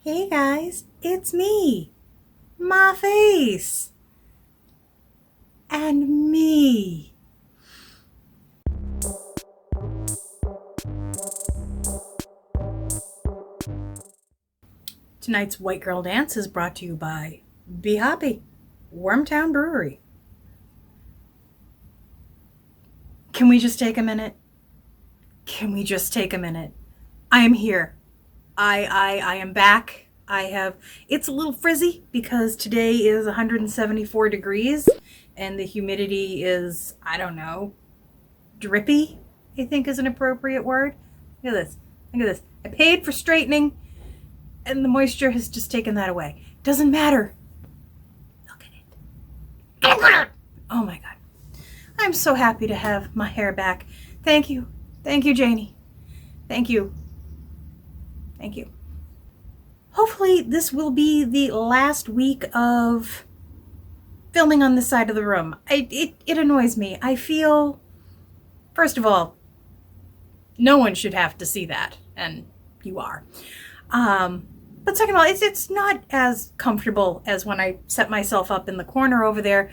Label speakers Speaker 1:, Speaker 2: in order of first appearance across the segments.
Speaker 1: Hey guys, it's me, my face, and me. Tonight's White Girl Dance is brought to you by Be Happy, Wormtown Brewery. Can we just take a minute? I am here. I am back. It's a little frizzy because today is 174 degrees and the humidity is, I don't know, drippy, I think is an appropriate word. Look at this. I paid for straightening and the moisture has just taken that away. Doesn't matter. Look at it. Oh my God. I'm so happy to have my hair back. Thank you, Janie. Thank you. Hopefully this will be the last week of filming on this side of the room. It annoys me. I feel, first of all, no one should have to see that, and you are. But second of all, it's not as comfortable as when I set myself up in the corner over there.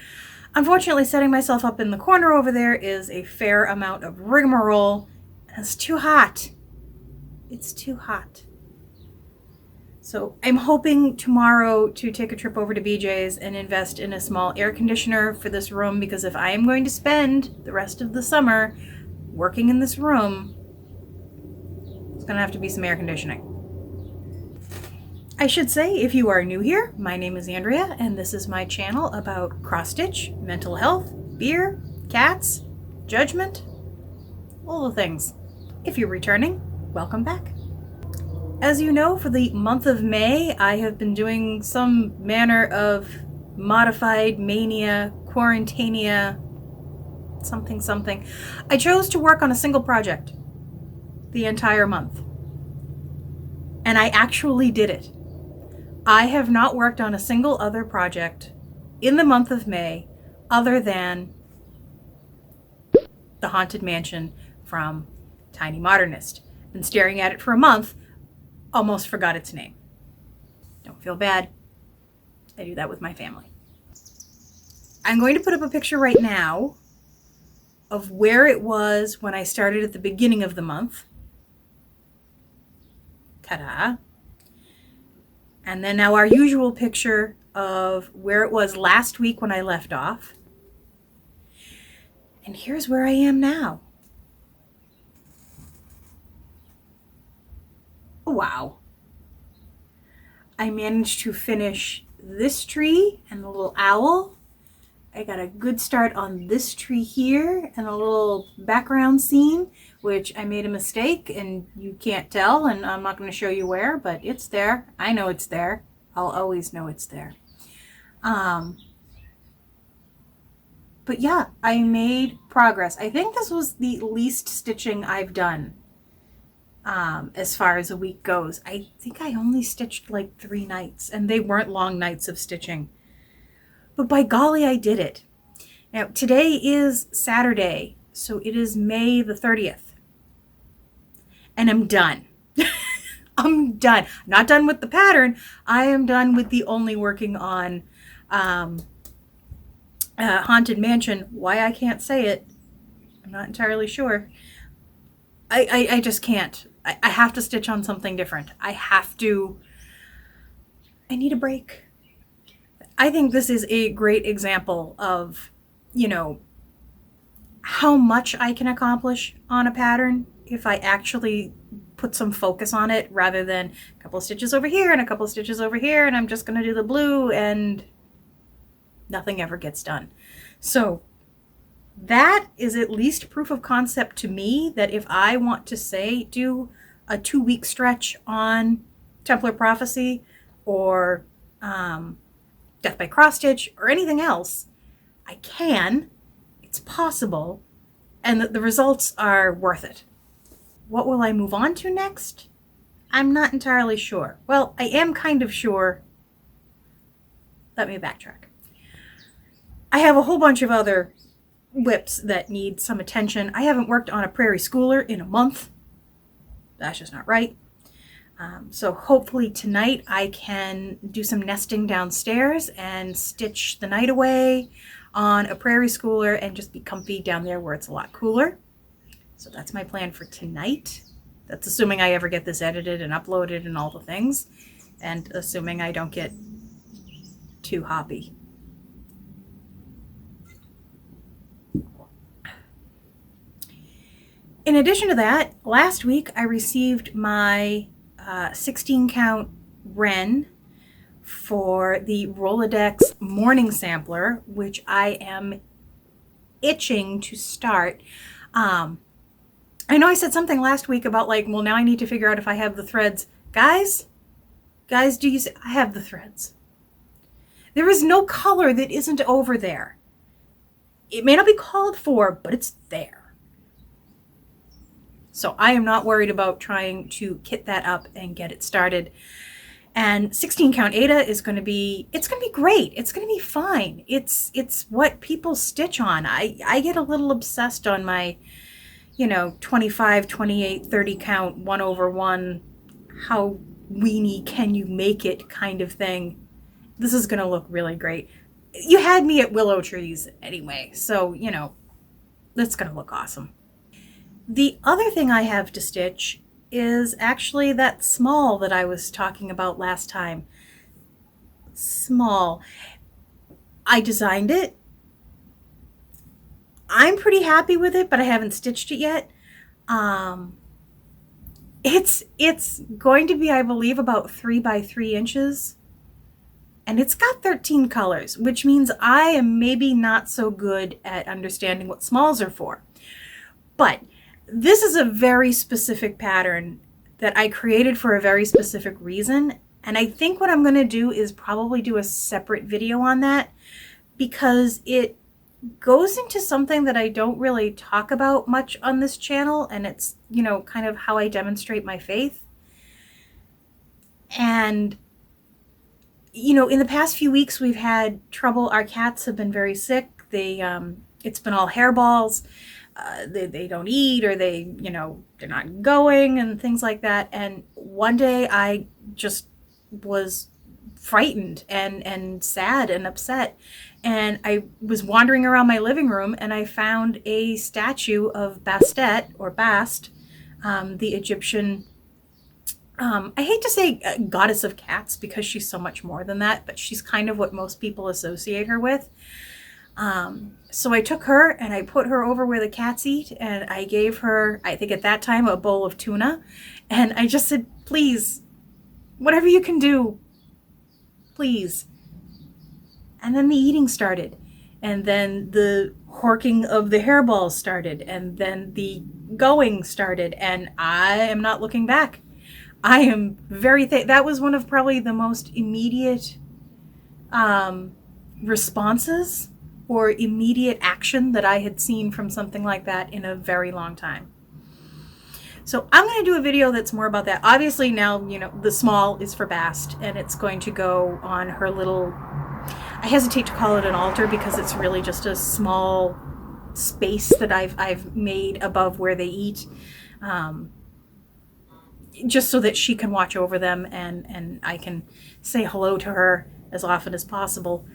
Speaker 1: Unfortunately, setting myself up in the corner over there is a fair amount of rigmarole. It's too hot. It's too hot. So I'm hoping tomorrow to take a trip over to BJ's and invest in a small air conditioner for this room, because if I am going to spend the rest of the summer working in this room, it's going to have to be some air conditioning. I should say, if you are new here, my name is Andrea, and this is my channel about cross-stitch, mental health, beer, cats, judgment, all the things. If you're returning, welcome back. As you know, for the month of May, I have been doing some manner of modified mania, quarantania, something. I chose to work on a single project the entire month. And I actually did it. I have not worked on a single other project in the month of May other than the Haunted Mansion from Tiny Modernist. Been staring at it for a month, almost forgot its name. Don't feel bad. I do that with my family. I'm going to put up a picture right now of where it was when I started at the beginning of the month. Ta-da. And then now our usual picture of where it was last week when I left off. And here's where I am now. Wow. I managed to finish this tree and the little owl. I got a good start on this tree here and a little background scene, which I made a mistake and you can't tell, and I'm not going to show you where, but it's there. I know it's there. I'll always know it's there. But yeah, I made progress. I think this was the least stitching I've done as far as a week goes. I think I only stitched like 3 nights, and they weren't long nights of stitching. But by golly, I did it. Now, today is Saturday, so it is May the 30th. And I'm done. I'm done. Not done with the pattern. I am done with the only working on Haunted Mansion. Why I can't say it, I'm not entirely sure. I just can't. I have to stitch on something different. I need a break. I think this is a great example of, how much I can accomplish on a pattern if I actually put some focus on it, rather than a couple of stitches over here and a couple of stitches over here, and I'm just going to do the blue and nothing ever gets done. So that is at least proof of concept to me that if I want to, say, do a 2-week stretch on Templar Prophecy or Death by Cross Stitch or anything else, I can. It's possible, and that the results are worth it. What will I move on to next? I'm not entirely sure. Well, I am kind of sure. Let me backtrack. I have a whole bunch of other whips that need some attention. I haven't worked on a Prairie Schooler in a month. That's just not right. So hopefully tonight I can do some nesting downstairs and stitch the night away on a prairie schooler and just be comfy down there where it's a lot cooler. So that's my plan for tonight. That's assuming I ever get this edited and uploaded and all the things, and assuming I don't get too hoppy. In addition to that, last week I received my 16 count Wren for the Rolodex morning sampler, which I am itching to start. I know I said something last week about like, well, now I need to figure out if I have the threads. Guys, do you see? I have the threads. There is no color that isn't over there. It may not be called for, but it's there. So I am not worried about trying to kit that up and get it started. And 16 count Ada is going to be, it's going to be great. It's going to be fine. It's what people stitch on. I get a little obsessed on my, 25, 28, 30 count, 1/1, how weenie can you make it kind of thing. This is going to look really great. You had me at willow trees anyway, so, that's going to look awesome. The other thing I have to stitch is actually that small that I was talking about last time. Small. I designed it. I'm pretty happy with it, but I haven't stitched it yet. It's going to be, I believe, about 3 by 3 inches. And it's got 13 colors, which means I am maybe not so good at understanding what smalls are for. But this is a very specific pattern that I created for a very specific reason. And I think what I'm going to do is probably do a separate video on that, because it goes into something that I don't really talk about much on this channel. And it's, kind of how I demonstrate my faith. And, in the past few weeks, we've had trouble. Our cats have been very sick. It's been all hairballs. They don't eat, or they're not going and things like that. And one day I just was frightened and sad and upset. And I was wandering around my living room and I found a statue of Bastet, or Bast, the Egyptian, I hate to say goddess of cats because she's so much more than that, but she's kind of what most people associate her with. So I took her and I put her over where the cats eat, and I gave her, I think at that time, a bowl of tuna. And I just said, please, whatever you can do, please. And then the eating started. And then the horking of the hairballs started. And then the going started. And I am not looking back. I am very, that was one of probably the most immediate responses or immediate action that I had seen from something like that in a very long time. So I'm going to do a video that's more about that. Obviously now, the small is for Bast, and it's going to go on her little, I hesitate to call it an altar because it's really just a small space that I've made above where they eat, just so that she can watch over them and I can say hello to her as often as possible.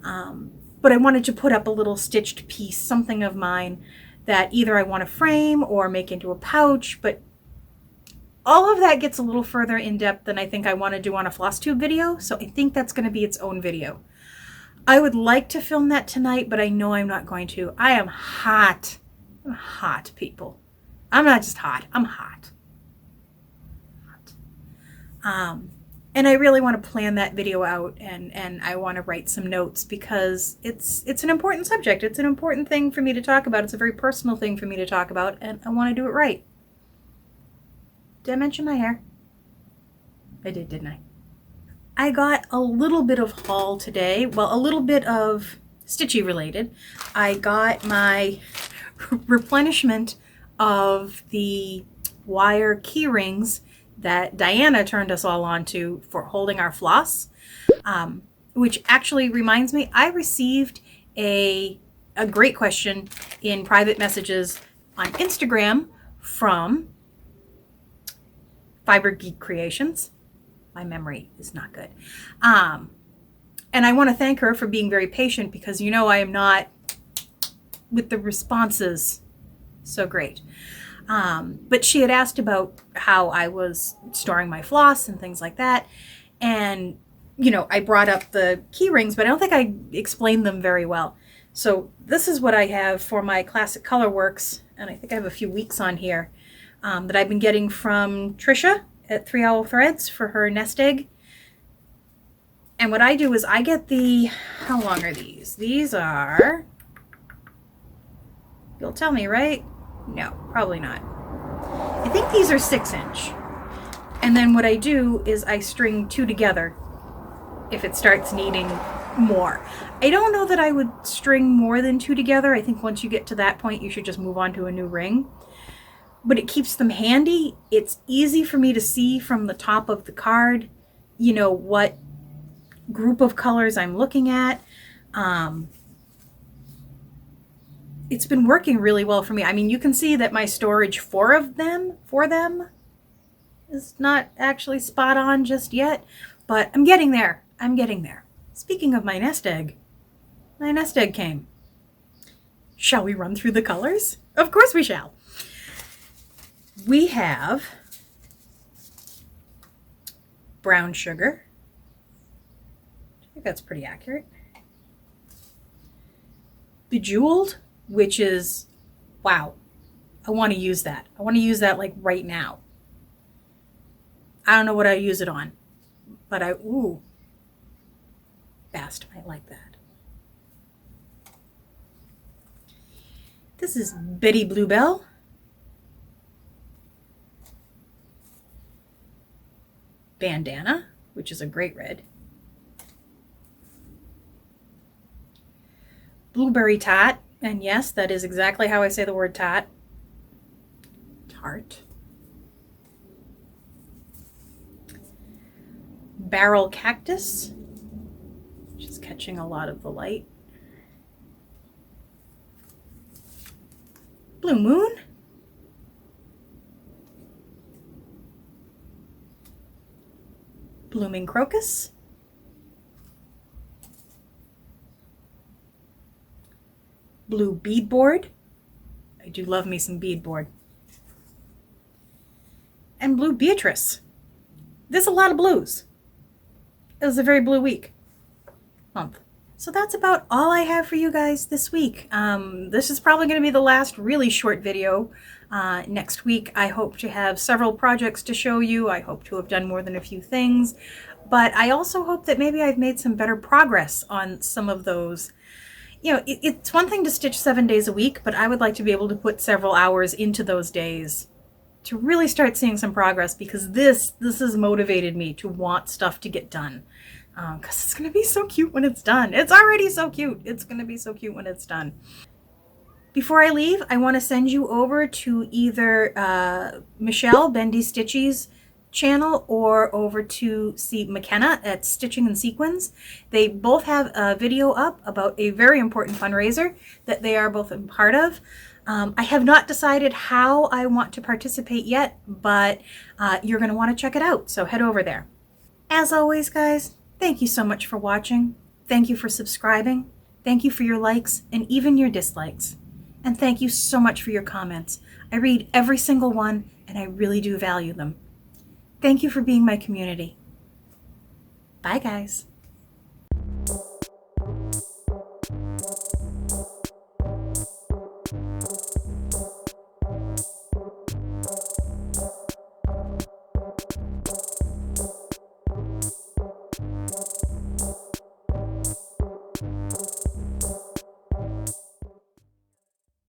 Speaker 1: But I wanted to put up a little stitched piece, something of mine that either I want to frame or make into a pouch, but all of that gets a little further in depth than I think I want to do on a FLOSSTUBE video, so I think that's going to be its own video. I would like to film that tonight, but I know I'm not going to. I am hot. I'm hot, people. I'm not just hot. I'm hot. And I really want to plan that video out, and I want to write some notes because it's an important subject. It's an important thing for me to talk about. It's a very personal thing for me to talk about, and I want to do it right. Did I mention my hair? I did, didn't I? I got a little bit of haul today. Well, a little bit of stitchy related. I got my replenishment of the wire key rings that Diana turned us all on to for holding our floss, which actually reminds me, I received a great question in private messages on Instagram from Fiber Geek Creations. My memory is not good. And I want to thank her for being very patient because you know I am not with the responses so great. But she had asked about how I was storing my floss and things like that. And, you know, I brought up the key rings, but I don't think I explained them very well. So this is what I have for my Classic Colorworks, and I think I have a few weeks on here, that I've been getting from Trisha at 3 Owl Threads for her nest egg. And what I do is I get the, how long are these? These are, you'll tell me, right? No, probably not. I think these are 6-inch. And then what I do is I string 2 together if it starts needing more. I don't know that I would string more than 2 together. I think once you get to that point, you should just move on to a new ring. But it keeps them handy. It's easy for me to see from the top of the card, you know, what group of colors I'm looking at. It's been working really well for me. I mean, you can see that my storage for them is not actually spot on just yet, but I'm getting there. I'm getting there. Speaking of my nest egg came. Shall we run through the colors? Of course we shall. We have brown sugar. I think that's pretty accurate. Bejeweled, which is, wow, I want to use that. I want to use that like right now. I don't know what I use it on, but Bast might like that. This is Betty Bluebell. Bandana, which is a great red. Blueberry Tot, and yes, that is exactly how I say the word tot. Tart. Barrel Cactus, which is catching a lot of the light. Blue Moon. Blooming Crocus. Blue Beadboard. I do love me some beadboard. And Blue Beatrice. There's a lot of blues. It was a very blue month. So that's about all I have for you guys this week. This is probably going to be the last really short video. Next week, I hope to have several projects to show you. I hope to have done more than a few things. But I also hope that maybe I've made some better progress on some of those. You know, it's one thing to stitch 7 days a week, but I would like to be able to put several hours into those days to really start seeing some progress, because this has motivated me to want stuff to get done. Because it's going to be so cute when it's done. It's already so cute. It's going to be so cute when it's done. Before I leave, I want to send you over to either Michelle, Bendy Stitchy's channel, or over to see McKenna at Stitching and Sequins. They both have a video up about a very important fundraiser that they are both a part of. I have not decided how I want to participate yet, but you're going to want to check it out, so head over there. As always, guys, thank you so much for watching. Thank you for subscribing. Thank you for your likes and even your dislikes. And thank you so much for your comments. I read every single one, and I really do value them. Thank you for being my community. Bye, guys.